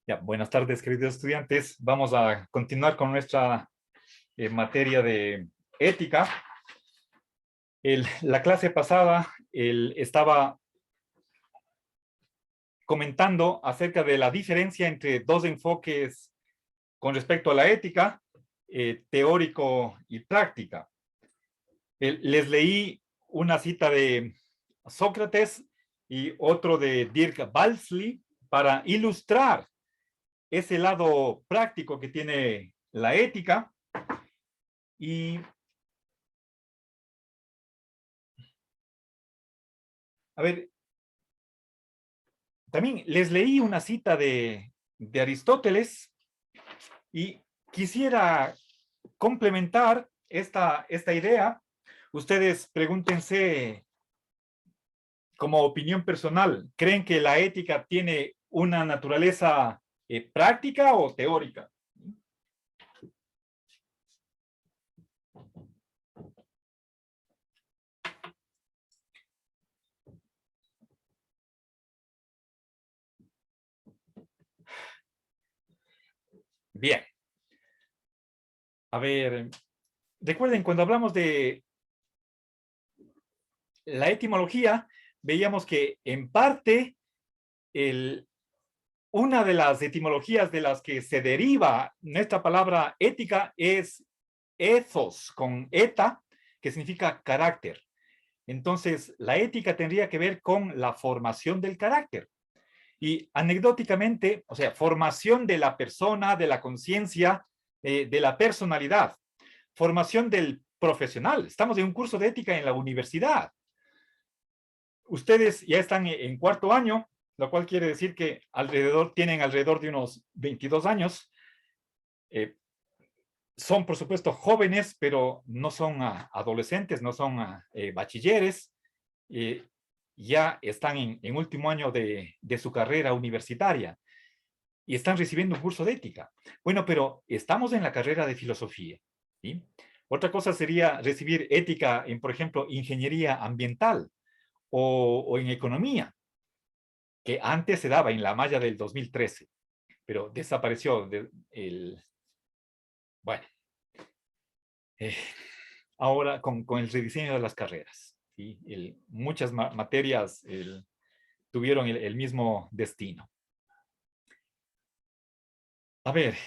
Ya, buenas tardes, queridos estudiantes. Vamos a continuar con nuestra materia de ética. La clase pasada estaba comentando acerca de la diferencia entre dos enfoques con respecto a la ética, teórico y práctica. Les leí una cita de Sócrates y otro de Dirk Balsley para ilustrar ese lado práctico que tiene la ética. Y a ver, también les leí una cita de Aristóteles y quisiera complementar esta idea. Ustedes pregúntense como opinión personal, ¿creen que la ética tiene una naturaleza práctica o teórica? Bien. A ver, recuerden, cuando hablamos de la etimología, veíamos que en parte una de las etimologías de las que se deriva nuestra palabra ética es ethos, con eta, que significa carácter. Entonces, la ética tendría que ver con la formación del carácter. Y anecdóticamente, o sea, formación de la persona, de la conciencia, de la personalidad, formación del profesional. Estamos en un curso de ética en la universidad. Ustedes ya están en cuarto año, lo cual quiere decir que tienen alrededor de unos 22 años. Son, por supuesto, jóvenes, pero no son adolescentes, no son bachilleres. Ya están en último año de su carrera universitaria y están recibiendo un curso de ética. Bueno, pero estamos en la carrera de filosofía, ¿sí? Otra cosa sería recibir ética en, por ejemplo, ingeniería ambiental o en economía, que antes se daba en la malla del 2013, pero desapareció bueno, ahora con el rediseño de las carreras, ¿sí? Muchas materias tuvieron el mismo destino. A ver,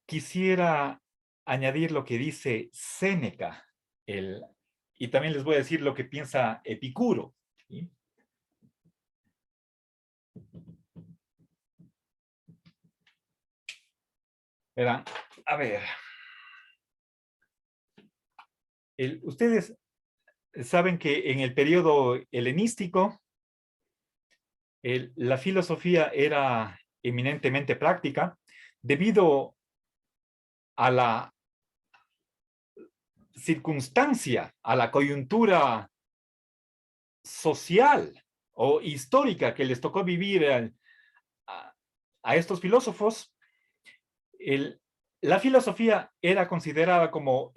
quisiera añadir lo que dice Séneca, y también les voy a decir lo que piensa Epicuro, ¿sí? Verán, a ver, ustedes saben que en el periodo helenístico la filosofía era eminentemente práctica debido a la circunstancia, a la coyuntura social o histórica que les tocó vivir a estos filósofos. La filosofía era considerada como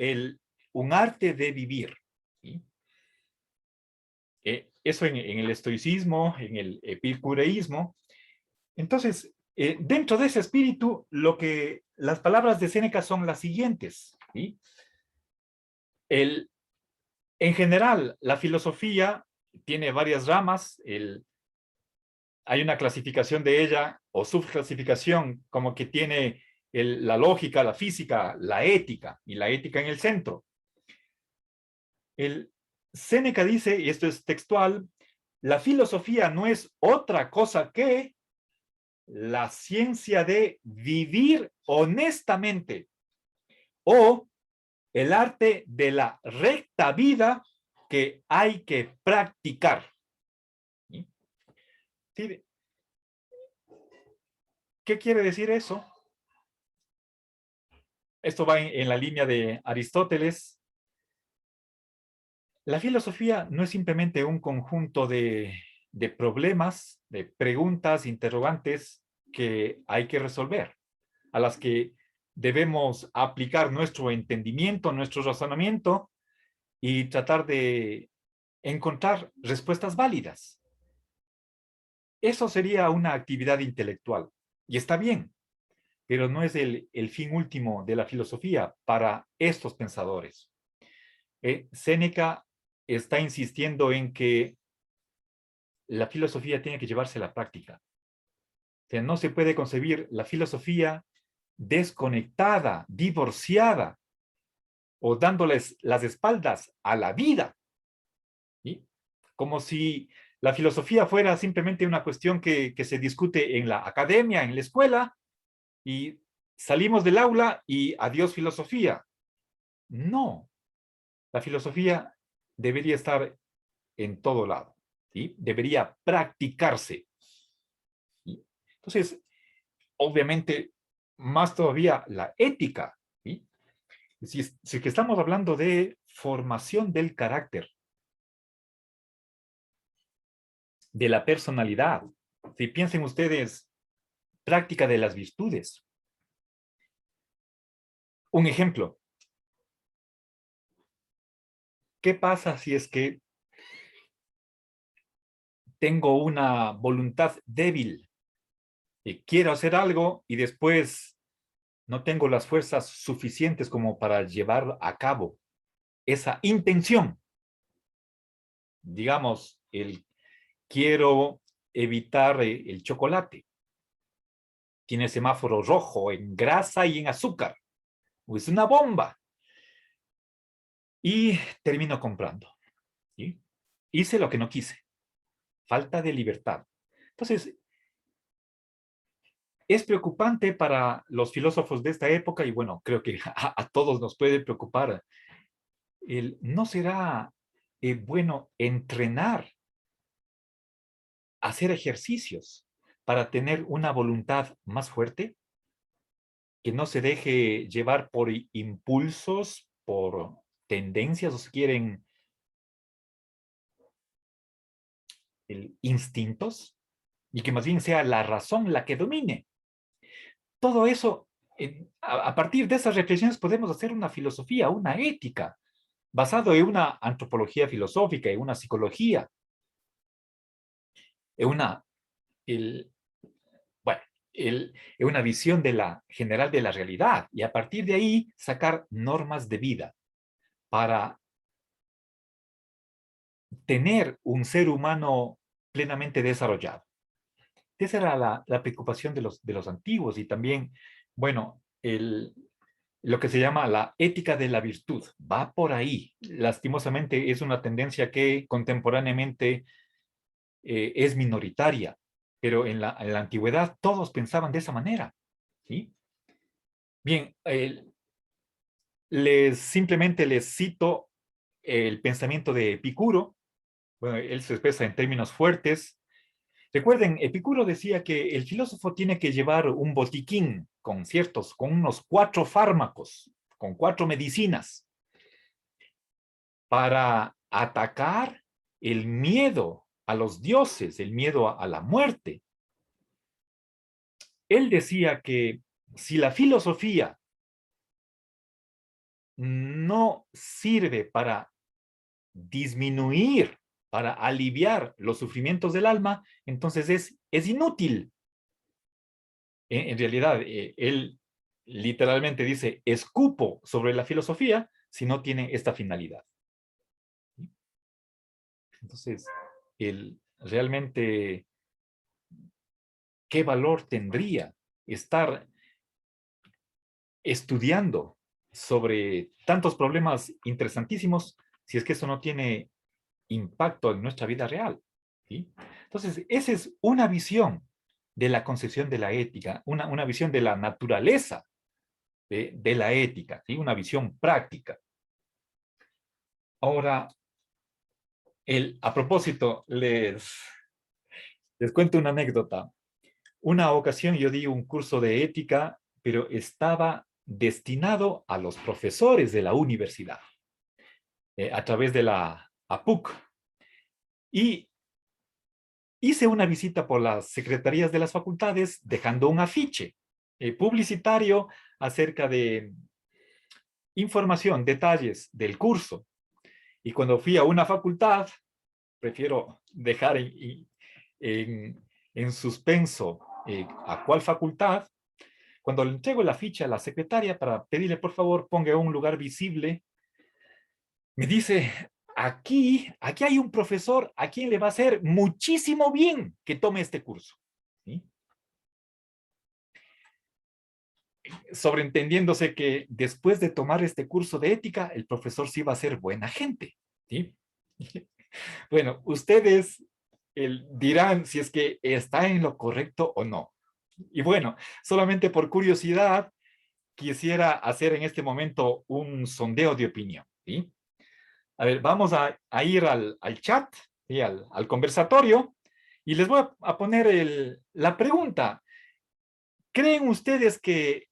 un arte de vivir, ¿sí? Eso en el estoicismo, en el epicureísmo. Entonces, dentro de ese espíritu, las palabras de Séneca son las siguientes, ¿sí? En general, la filosofía tiene varias ramas. Hay una clasificación de ella o subclasificación como que tiene la lógica, la física, la ética, y la ética en el centro. Séneca dice, y esto es textual, la filosofía no es otra cosa que la ciencia de vivir honestamente o el arte de la recta vida que hay que practicar. ¿Sí? ¿Qué quiere decir eso? Esto va en la línea de Aristóteles. La filosofía no es simplemente un conjunto de problemas, de preguntas, interrogantes que hay que resolver, a las que debemos aplicar nuestro entendimiento, nuestro razonamiento y tratar de encontrar respuestas válidas. Eso sería una actividad intelectual. Y está bien, pero no es el fin último de la filosofía para estos pensadores. Séneca está insistiendo en que la filosofía tiene que llevarse a la práctica. O sea, no se puede concebir la filosofía desconectada, divorciada o dándoles las espaldas a la vida, ¿sí? Como si la filosofía fuera simplemente una cuestión que se discute en la academia, en la escuela, y salimos del aula y adiós filosofía. No, la filosofía debería estar en todo lado, ¿sí? Debería practicarse, ¿sí? Entonces, obviamente, más todavía la ética, ¿sí? Si que estamos hablando de formación del carácter, de la personalidad, si piensen ustedes, práctica de las virtudes. Un ejemplo, ¿qué pasa si es que tengo una voluntad débil y quiero hacer algo y después no tengo las fuerzas suficientes como para llevar a cabo esa intención? Digamos, quiero evitar el chocolate. Tiene semáforo rojo en grasa y en azúcar. Es una bomba. Y termino comprando, ¿sí? Hice lo que no quise. Falta de libertad. Entonces, es preocupante para los filósofos de esta época, y bueno, creo que a todos nos puede preocupar. ¿No será bueno entrenar, hacer ejercicios para tener una voluntad más fuerte, que no se deje llevar por impulsos, por tendencias, o si quieren, instintos, y que más bien sea la razón la que domine? Todo eso, a partir de esas reflexiones podemos hacer una filosofía, una ética, basado en una antropología filosófica, en una psicología, en una, el, bueno, en una visión de la general de la realidad, y a partir de ahí sacar normas de vida para tener un ser humano plenamente desarrollado. Esa era la preocupación de los antiguos, y también, bueno, lo que se llama la ética de la virtud va por ahí. Lastimosamente es una tendencia que contemporáneamente es minoritaria, pero en la antigüedad todos pensaban de esa manera, ¿sí? Bien, simplemente les cito el pensamiento de Epicuro. Bueno, él se expresa en términos fuertes. Recuerden, Epicuro decía que el filósofo tiene que llevar un botiquín con unos 4 fármacos, con 4 medicinas, para atacar el miedo a los dioses, el miedo a la muerte. Él decía que si la filosofía no sirve para disminuir, para aliviar los sufrimientos del alma, entonces es inútil. En realidad, él literalmente dice, escupo sobre la filosofía si no tiene esta finalidad. Entonces, realmente, ¿qué valor tendría estar estudiando sobre tantos problemas interesantísimos si es que eso no tiene impacto en nuestra vida real? ¿Sí? Entonces, esa es una visión de la concepción de la ética, una visión de la naturaleza de la ética, ¿sí? Una visión práctica. Ahora, a propósito, les cuento una anécdota. Una ocasión yo di un curso de ética, pero estaba destinado a los profesores de la universidad, a través de la APUC. Y hice una visita por las secretarías de las facultades dejando un afiche publicitario acerca de información, detalles del curso. Y cuando fui a una facultad, prefiero dejar en suspenso a cuál facultad. Cuando le entrego la ficha a la secretaria para pedirle, por favor, ponga un lugar visible, me dice, aquí hay un profesor a quien le va a hacer muchísimo bien que tome este curso. ¿Sí? Sobreentendiéndose que después de tomar este curso de ética, el profesor sí va a ser buena gente. ¿Sí? Bueno, ustedes dirán si es que está en lo correcto o no. Y bueno, solamente por curiosidad, quisiera hacer en este momento un sondeo de opinión. ¿Sí? A ver, vamos a ir al chat, ¿sí? al conversatorio, y les voy a poner la pregunta. ¿Creen ustedes que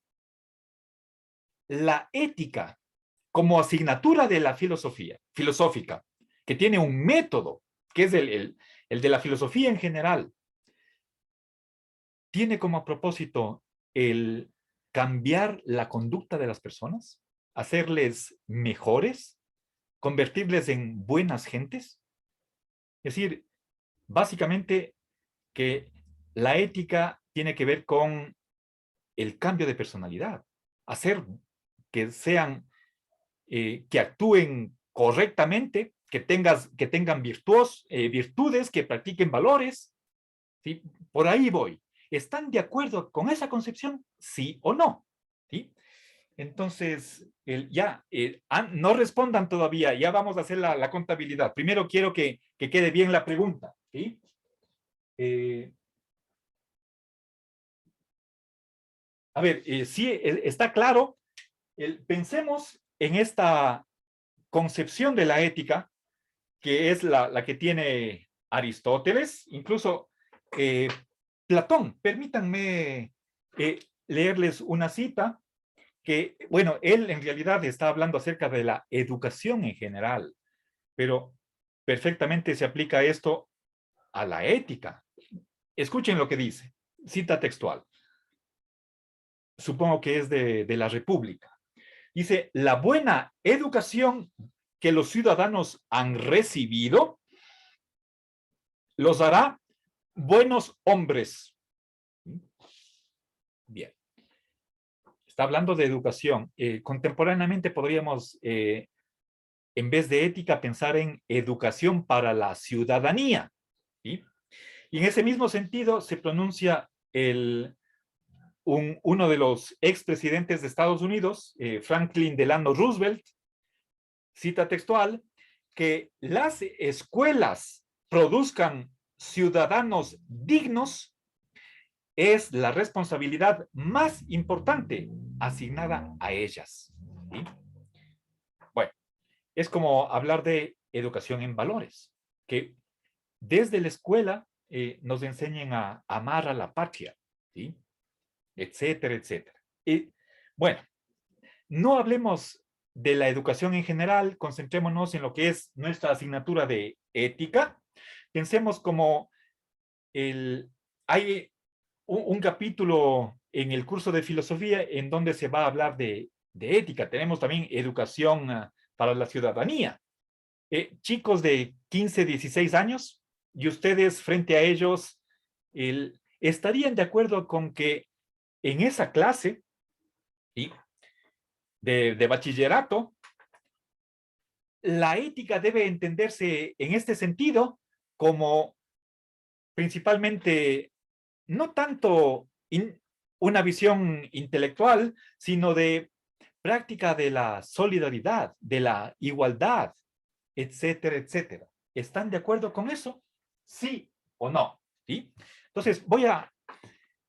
la ética como asignatura de la filosófica, que tiene un método, que es el de la filosofía en general, tiene como propósito el cambiar la conducta de las personas, hacerles mejores, convertirles en buenas gentes? Es decir, básicamente que la ética tiene que ver con el cambio de personalidad, hacer que que actúen correctamente, que tengan virtudes, que practiquen valores. ¿Sí? Por ahí voy. ¿Están de acuerdo con esa concepción? ¿Sí o no? ¿Sí? Entonces, no respondan todavía, ya vamos a hacer la contabilidad. Primero quiero que quede bien la pregunta. ¿Sí? A ver, sí, está claro. Pensemos en esta concepción de la ética, que es la que tiene Aristóteles, incluso Platón. Permítanme leerles una cita que, bueno, él en realidad está hablando acerca de la educación en general, pero perfectamente se aplica esto a la ética. Escuchen lo que dice, cita textual. Supongo que es de la República. Dice, la buena educación que los ciudadanos han recibido los hará buenos hombres. Bien. Está hablando de educación. Contemporáneamente podríamos, en vez de ética, pensar en educación para la ciudadanía. ¿Sí? Y en ese mismo sentido se pronuncia uno de los expresidentes de Estados Unidos, Franklin Delano Roosevelt, cita textual, que las escuelas produzcan ciudadanos dignos es la responsabilidad más importante asignada a ellas. ¿Sí? Bueno, es como hablar de educación en valores, que desde la escuela nos enseñen a amar a la patria, ¿sí? Etcétera, etcétera. Y bueno, no hablemos de la educación en general, concentrémonos en lo que es nuestra asignatura de ética. Pensemos como hay un capítulo en el curso de filosofía en donde se va a hablar de ética. Tenemos también educación para la ciudadanía. Chicos de 15, 16 años, y ustedes frente a ellos, estarían de acuerdo con que en esa clase, ¿sí? de bachillerato, la ética debe entenderse en este sentido como principalmente no tanto una visión intelectual, sino de práctica de la solidaridad, de la igualdad, etcétera, etcétera. ¿Están de acuerdo con eso? ¿Sí o no? ¿Sí? Entonces,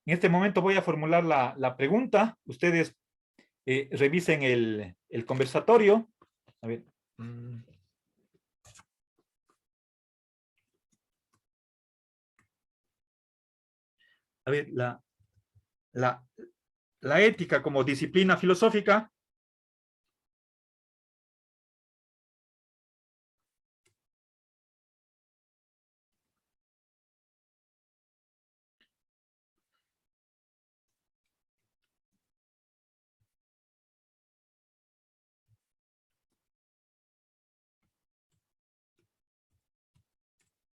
en este momento voy a formular la pregunta. Ustedes revisen el conversatorio. A ver. A ver, la, la ética como disciplina filosófica.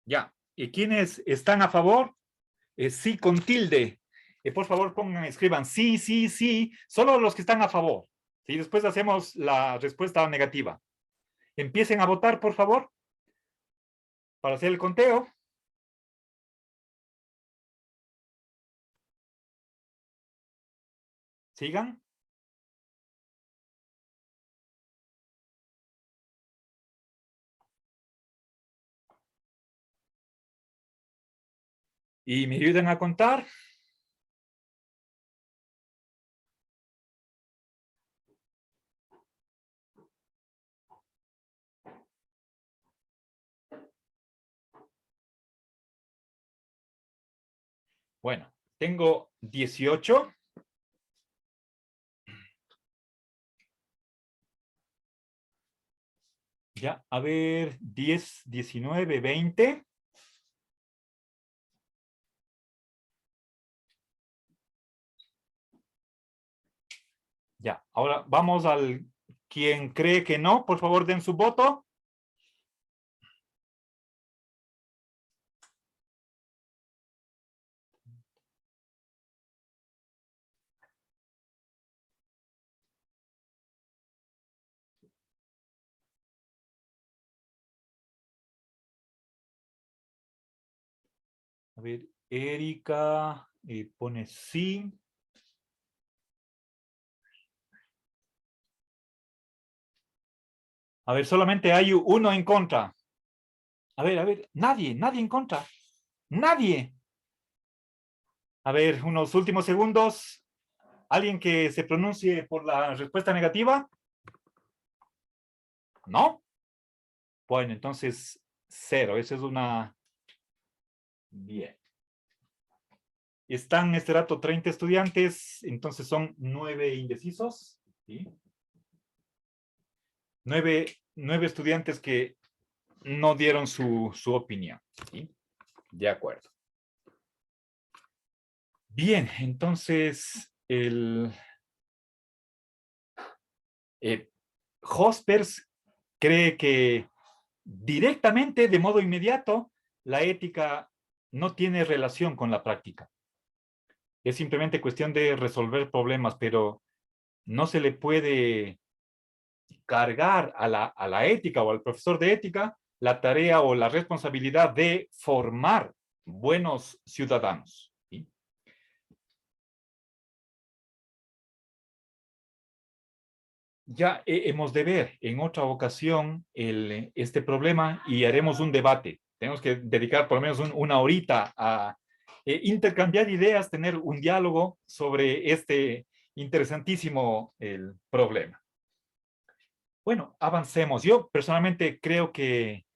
Ya. ¿Y quiénes están a favor? Sí con tilde. por favor pongan, escriban sí, sí, sí, solo los que están a favor. Y después hacemos la respuesta negativa. Empiecen a votar, por favor, para hacer el conteo. Sigan. Y me ayudan a contar. Bueno, tengo 18. Ya, a ver, 10, 19, 20. Ya, ahora vamos al quien cree que no, por favor den su voto. A ver, Erika pone sí. A ver, solamente hay uno en contra. A ver, nadie en contra. Nadie. A ver, unos últimos segundos. ¿Alguien que se pronuncie por la respuesta negativa? ¿No? Bueno, entonces 0. Esa es una... Bien. Están en este rato 30 estudiantes, entonces son 9 indecisos. ¿Sí? 9 estudiantes que no dieron su opinión. ¿Sí? De acuerdo. Bien, entonces Hospers cree que directamente, de modo inmediato, la ética no tiene relación con la práctica. Es simplemente cuestión de resolver problemas, pero no se le puede cargar a la ética o al profesor de ética la tarea o la responsabilidad de formar buenos ciudadanos. ¿Sí? Ya hemos de ver en otra ocasión este problema y haremos un debate. Tenemos que dedicar por lo menos una horita a intercambiar ideas, tener un diálogo sobre este interesantísimo problema. Bueno, avancemos. Yo personalmente creo que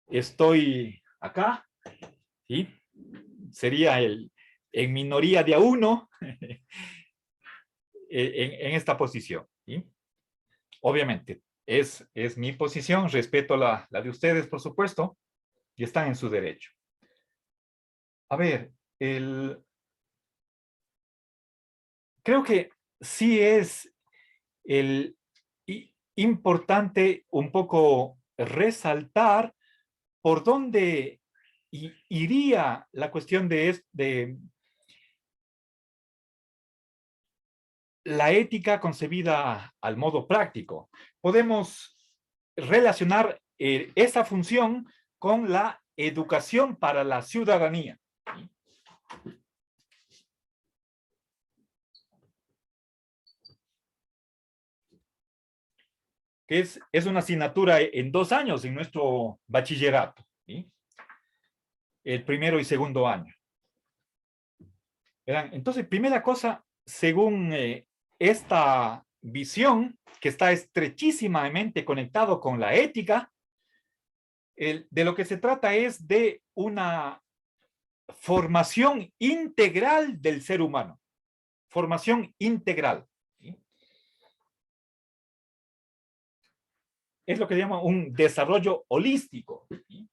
estoy acá, ¿sí? Sería en minoría de a uno en esta posición. ¿Sí? Obviamente, es mi posición, respeto la de ustedes, por supuesto, y están en su derecho. A ver, creo que sí es importante un poco resaltar por dónde iría la cuestión de la ética concebida al modo práctico. Podemos relacionar esa función con la educación para la ciudadanía. Que es una asignatura en 2 años en nuestro bachillerato. ¿Sí? El primero y segundo año. Entonces, primera cosa, según esta visión, que está estrechísimamente conectado con la ética, de lo que se trata es de una formación integral del ser humano. Formación integral. ¿Sí? Es lo que se llama un desarrollo holístico. ¿Sí?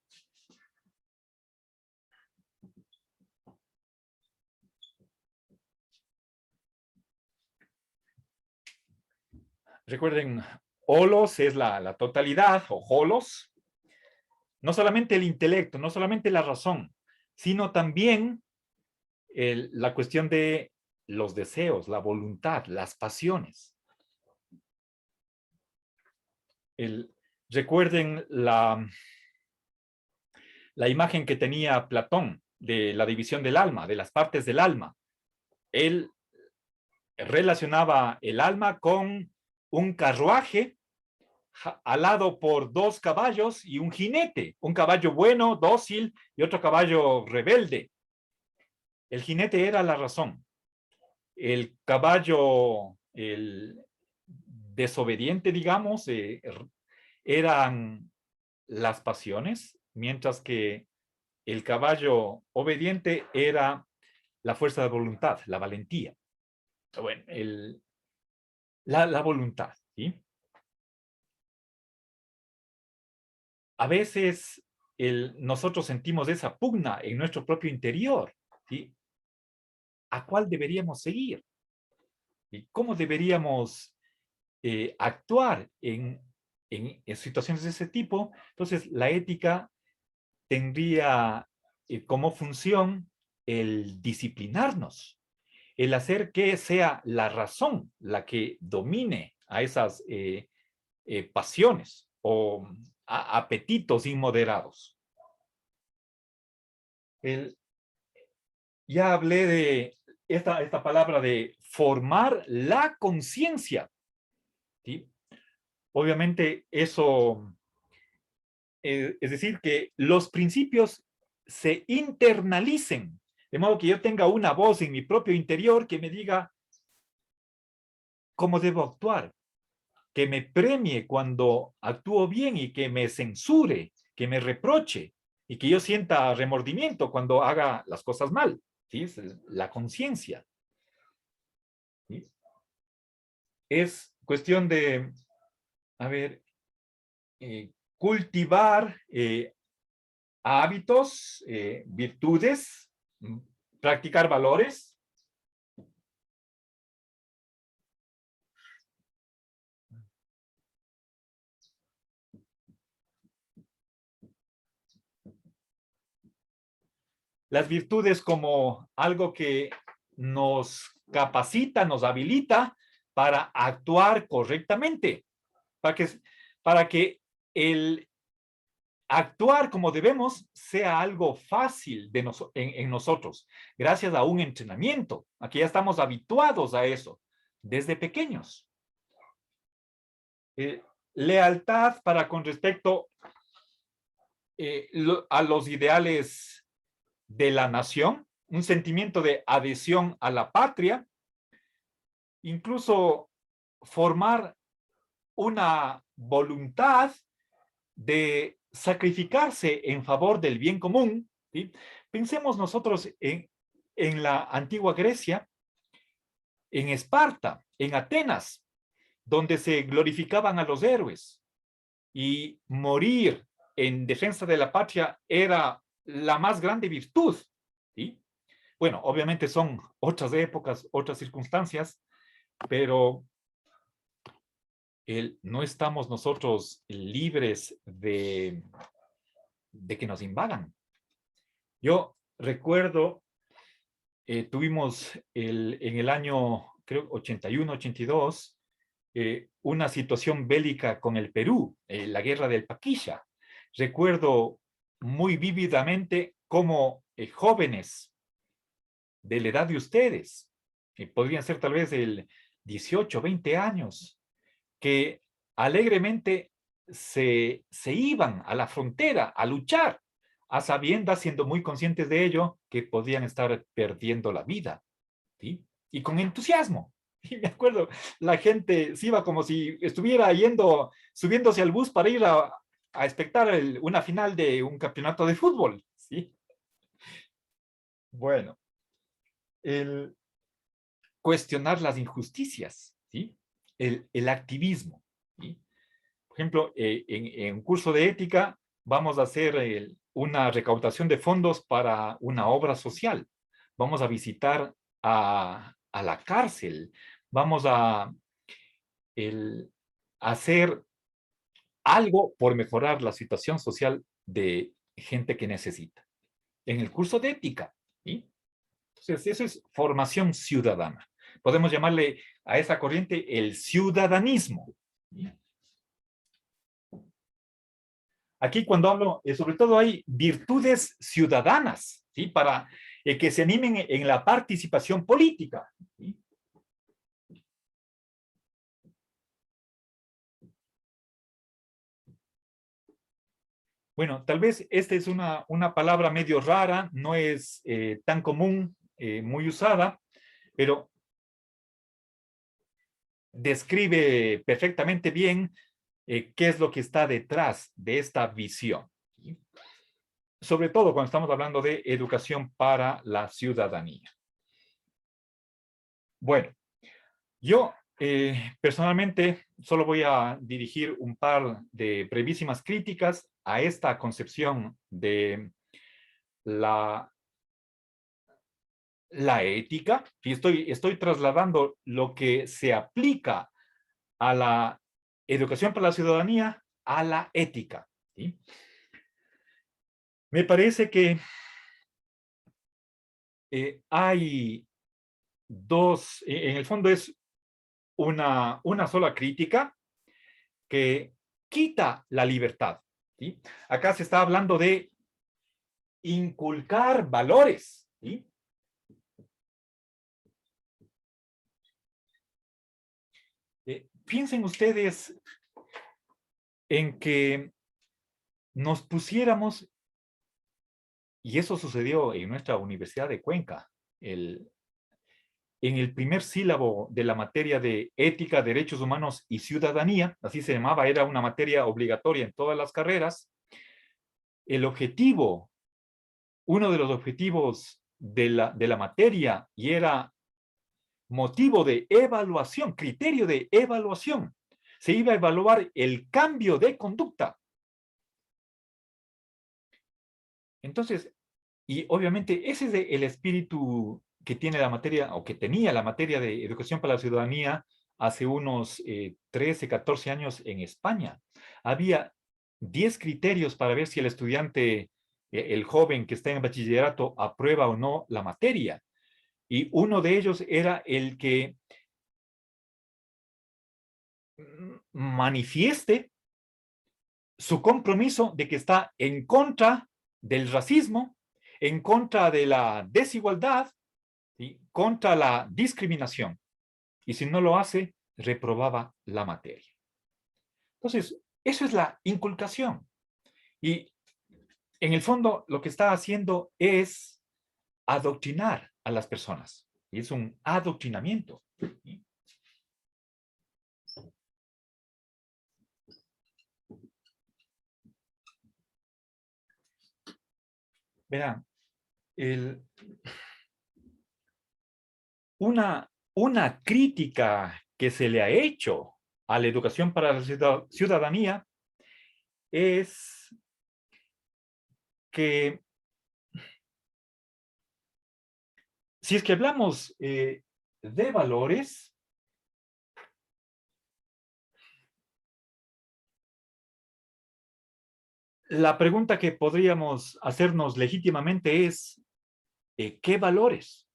Recuerden, holos es la totalidad, o holos. No solamente el intelecto, no solamente la razón, sino también la cuestión de los deseos, la voluntad, las pasiones. Recuerden la imagen que tenía Platón de la división del alma, de las partes del alma. Él relacionaba el alma con un carruaje alado por 2 caballos y un jinete, un caballo bueno, dócil, y otro caballo rebelde. El jinete era la razón. El caballo, el desobediente, digamos, eran las pasiones, mientras que el caballo obediente era la fuerza de voluntad, la valentía. Bueno, la voluntad, ¿sí? A veces nosotros sentimos esa pugna en nuestro propio interior, ¿sí? ¿A cuál deberíamos seguir? ¿Y cómo deberíamos actuar en situaciones de ese tipo? Entonces, la ética tendría como función el disciplinarnos, el hacer que sea la razón la que domine a esas pasiones o apetitos inmoderados. Ya hablé de esta palabra de formar la conciencia, ¿sí? Obviamente eso, es decir, que los principios se internalicen, de modo que yo tenga una voz en mi propio interior que me diga cómo debo actuar, que me premie cuando actúo bien y que me censure, que me reproche y que yo sienta remordimiento cuando haga las cosas mal, ¿sí? Es la conciencia, ¿sí? Es cuestión de, a ver, cultivar hábitos, virtudes, practicar valores. Las virtudes como algo que nos capacita, nos habilita para actuar correctamente, para que el actuar como debemos sea algo fácil en nosotros, gracias a un entrenamiento. Aquí ya estamos habituados a eso desde pequeños. Lealtad para con respecto a los ideales de la nación, un sentimiento de adhesión a la patria, incluso formar una voluntad de sacrificarse en favor del bien común, ¿sí? Pensemos nosotros en la antigua Grecia, en Esparta, en Atenas, donde se glorificaban a los héroes y morir en defensa de la patria era la más grande virtud, ¿sí? Bueno, obviamente son otras épocas, otras circunstancias, pero no estamos nosotros libres de que nos invadan. Yo recuerdo, tuvimos en el año, creo, 81, 82, una situación bélica con el Perú, la guerra del Paquilla. Recuerdo muy vívidamente cómo jóvenes de la edad de ustedes, que podrían ser tal vez el 18, 20 años, que alegremente se iban a la frontera a luchar, a sabiendas, siendo muy conscientes de ello, que podían estar perdiendo la vida, ¿sí? Y con entusiasmo. Y me acuerdo, la gente se iba como si estuviera yendo, subiéndose al bus para ir a espectar una final de un campeonato de fútbol, ¿sí? Bueno, el cuestionar las injusticias, ¿sí? El activismo, ¿sí? Por ejemplo, en un curso de ética vamos a hacer una recaudación de fondos para una obra social. Vamos a visitar a la cárcel. Vamos a hacer algo por mejorar la situación social de gente que necesita. En el curso de ética, ¿sí? Entonces, eso es formación ciudadana. Podemos llamarle a esa corriente el ciudadanismo. Aquí cuando hablo, sobre todo hay virtudes ciudadanas, ¿sí? Para que se animen en la participación política, ¿sí? Bueno, tal vez esta es una palabra medio rara, no es tan común, muy usada, pero describe perfectamente bien qué es lo que está detrás de esta visión, ¿sí? Sobre todo cuando estamos hablando de educación para la ciudadanía. Bueno, yo personalmente solo voy a dirigir un par de brevísimas críticas a esta concepción de la, la ética, y estoy trasladando lo que se aplica a la educación para la ciudadanía a la ética, ¿sí? Me parece que hay dos, en el fondo es una sola crítica que quita la libertad, ¿sí? Acá se está hablando de inculcar valores, ¿sí? Piensen ustedes en que nos pusiéramos, y eso sucedió en nuestra Universidad de Cuenca, en el primer sílabo de la materia de ética, derechos humanos y ciudadanía, así se llamaba, era una materia obligatoria en todas las carreras. El objetivo, uno de los objetivos de la materia, y era motivo de evaluación, criterio de evaluación, se iba a evaluar el cambio de conducta. Entonces, y obviamente ese es el espíritu que tiene la materia, o que tenía la materia de educación para la ciudadanía hace unos 13, 14 años en España. Había 10 criterios para ver si el estudiante, el joven que está en bachillerato, aprueba o no la materia. Y uno de ellos era el que manifieste su compromiso de que está en contra del racismo, en contra de la desigualdad, ¿sí? Contra la discriminación. Y si no lo hace, reprobaba la materia. Entonces, eso es la inculcación. Y en el fondo, lo que está haciendo es adoctrinar a las personas. Y es un adoctrinamiento, ¿sí? Verán, el, una crítica que se le ha hecho a la educación para la ciudadanía es que si es que hablamos de valores, la pregunta que podríamos hacernos legítimamente es, ¿qué valores?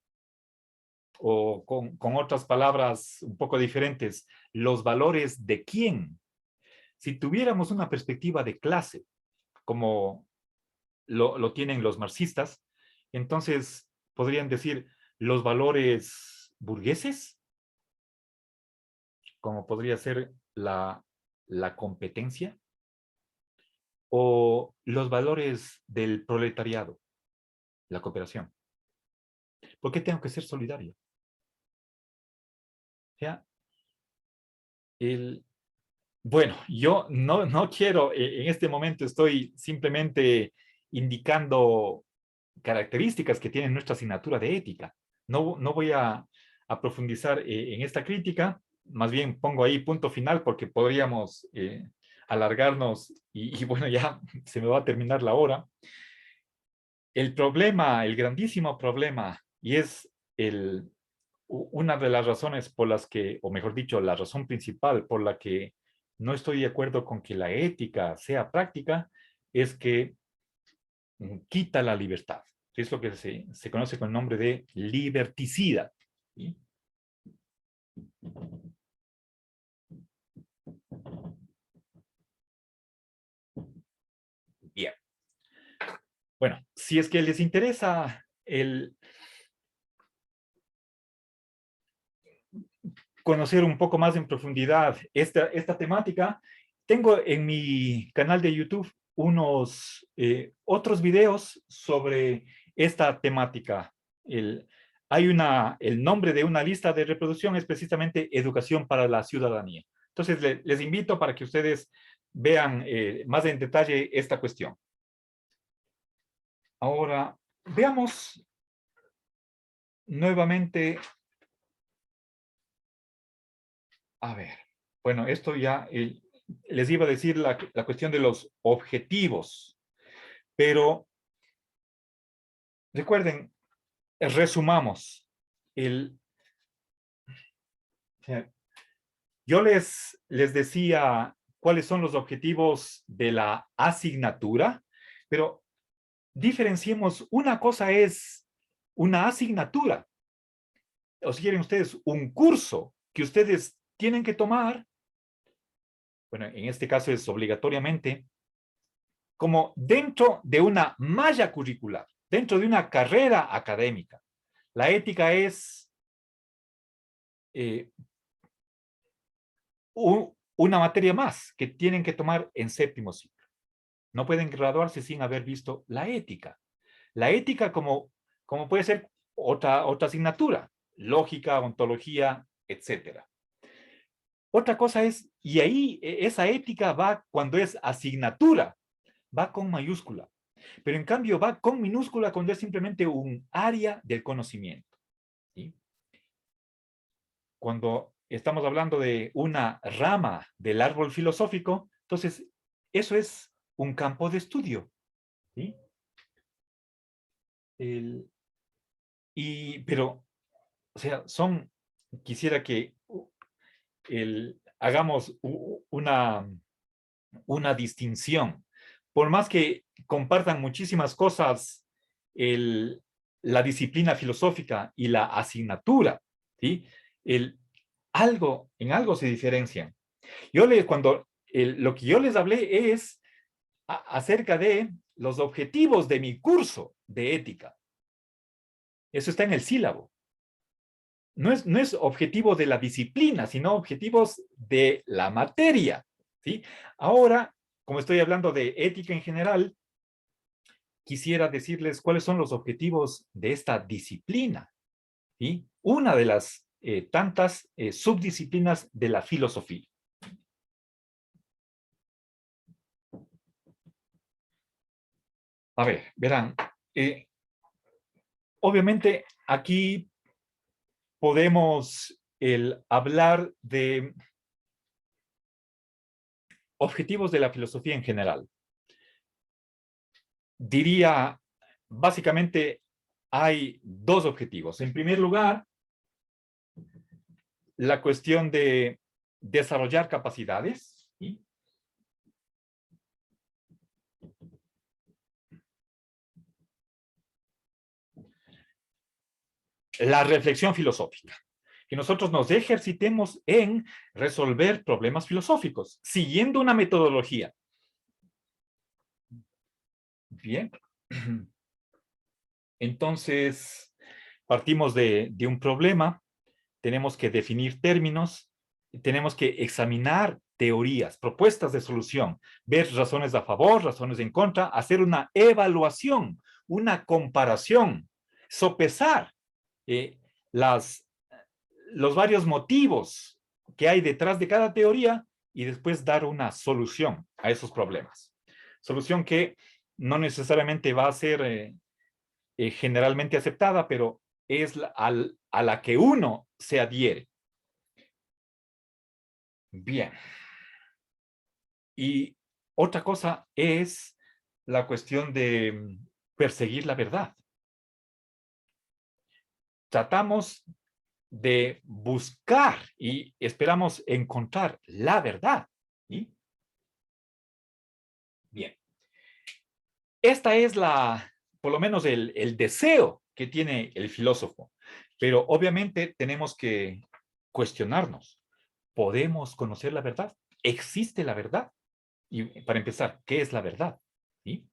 O con otras palabras un poco diferentes, ¿los valores de quién? Si tuviéramos una perspectiva de clase, como lo tienen los marxistas, entonces podrían decir los valores burgueses, como podría ser la competencia, o los valores del proletariado, la cooperación. ¿Por qué tengo que ser solidario? O sea, bueno, yo no quiero, en este momento estoy simplemente indicando características que tiene nuestra asignatura de ética. No voy a profundizar en esta crítica, más bien pongo ahí punto final porque podríamos alargarnos y bueno, ya se me va a terminar la hora. El problema, el grandísimo problema, y es una de las razones por las que, o mejor dicho, la razón principal por la que no estoy de acuerdo con que la ética sea práctica, es que quita la libertad. Es lo que se conoce con el nombre de liberticida. ¿Sí? Bien. Bueno, si es que les interesa conocer un poco más en profundidad esta temática, tengo en mi canal de YouTube unos otros videos sobre esta temática. El nombre de una lista de reproducción es precisamente Educación para la Ciudadanía. Entonces, les invito para que ustedes vean más en detalle esta cuestión. Ahora, veamos nuevamente. A ver, bueno, esto ya les iba a decir la cuestión de los objetivos, pero recuerden, resumamos. Yo les decía cuáles son los objetivos de la asignatura, pero diferenciemos, una cosa es una asignatura, o si quieren ustedes, un curso que ustedes tienen que tomar, bueno, en este caso es obligatoriamente, como dentro de una malla curricular, dentro de una carrera académica. La ética es una materia más que tienen que tomar en séptimo ciclo. No pueden graduarse sin haber visto la ética. La ética como puede ser otra asignatura, lógica, ontología, etcétera. Otra cosa es, y ahí esa ética va cuando es asignatura, va con mayúscula. Pero en cambio va con minúscula cuando es simplemente un área del conocimiento. ¿Sí? Cuando estamos hablando de una rama del árbol filosófico, entonces eso es un campo de estudio. ¿Sí? Pero, o sea, quisiera que hagamos una distinción. Por más que compartan muchísimas cosas la disciplina filosófica y la asignatura, ¿sí? En algo se diferencian. Lo que yo les hablé es acerca de los objetivos de mi curso de ética. Eso está en el sílabo. No es objetivo de la disciplina, sino objetivos de la materia. ¿Sí? Ahora, como estoy hablando de ética en general, quisiera decirles cuáles son los objetivos de esta disciplina. ¿Sí? Una de las tantas subdisciplinas de la filosofía. A ver, verán, obviamente aquí podemos hablar de objetivos de la filosofía en general. Diría, básicamente, hay dos objetivos. En primer lugar, la cuestión de desarrollar capacidades. ¿Sí? La reflexión filosófica. Que nosotros nos ejercitemos en resolver problemas filosóficos, siguiendo una metodología. Bien. Entonces, partimos de un problema, tenemos que definir términos, tenemos que examinar teorías, propuestas de solución, ver razones a favor, razones en contra, hacer una evaluación, una comparación, sopesar los varios motivos que hay detrás de cada teoría y después dar una solución a esos problemas. Solución que no necesariamente va a ser generalmente aceptada, pero es a la que uno se adhiere. Bien. Y otra cosa es la cuestión de perseguir la verdad. Tratamos de buscar y esperamos encontrar la verdad. ¿Sí? Bien. Esta es por lo menos el deseo que tiene el filósofo. Pero obviamente tenemos que cuestionarnos. ¿Podemos conocer la verdad? ¿Existe la verdad? Y para empezar, ¿qué es la verdad? ¿Sí?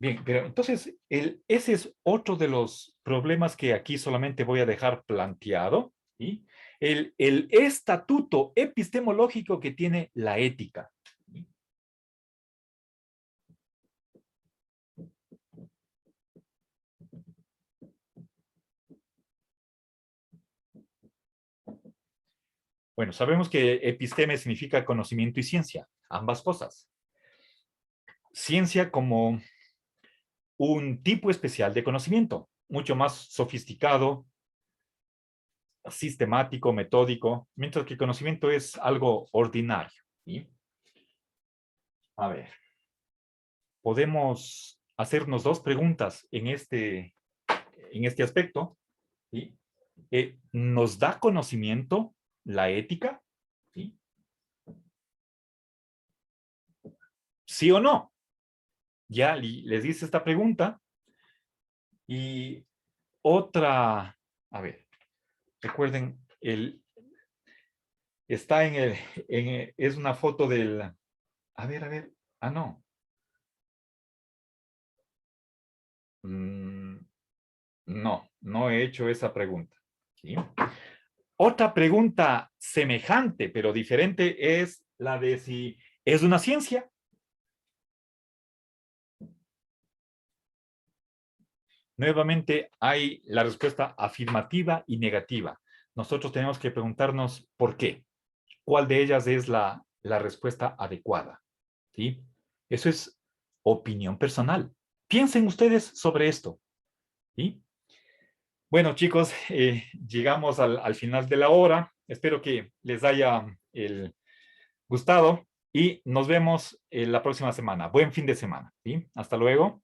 Bien, pero entonces ese es otro de los problemas que aquí solamente voy a dejar planteado, ¿sí? El estatuto epistemológico que tiene la ética. ¿Sí? Bueno, sabemos que episteme significa conocimiento y ciencia, ambas cosas. Ciencia como un tipo especial de conocimiento, mucho más sofisticado, sistemático, metódico, mientras que el conocimiento es algo ordinario. ¿Sí? A ver, podemos hacernos dos preguntas en este aspecto. ¿Sí? ¿Nos da conocimiento la ética? ¿Sí? ¿Sí o no? Ya les hice esta pregunta y otra, a ver, recuerden, está es una foto del, a ver, no. Mm, no he hecho esa pregunta. ¿Sí? Otra pregunta semejante, pero diferente, es la de si es una ciencia. Nuevamente hay la respuesta afirmativa y negativa. Nosotros tenemos que preguntarnos por qué. ¿Cuál de ellas es la respuesta adecuada? ¿Sí? Eso es opinión personal. Piensen ustedes sobre esto. ¿Sí? Bueno, chicos, llegamos al final de la hora. Espero que les haya gustado y nos vemos la próxima semana. Buen fin de semana. ¿Sí? Hasta luego.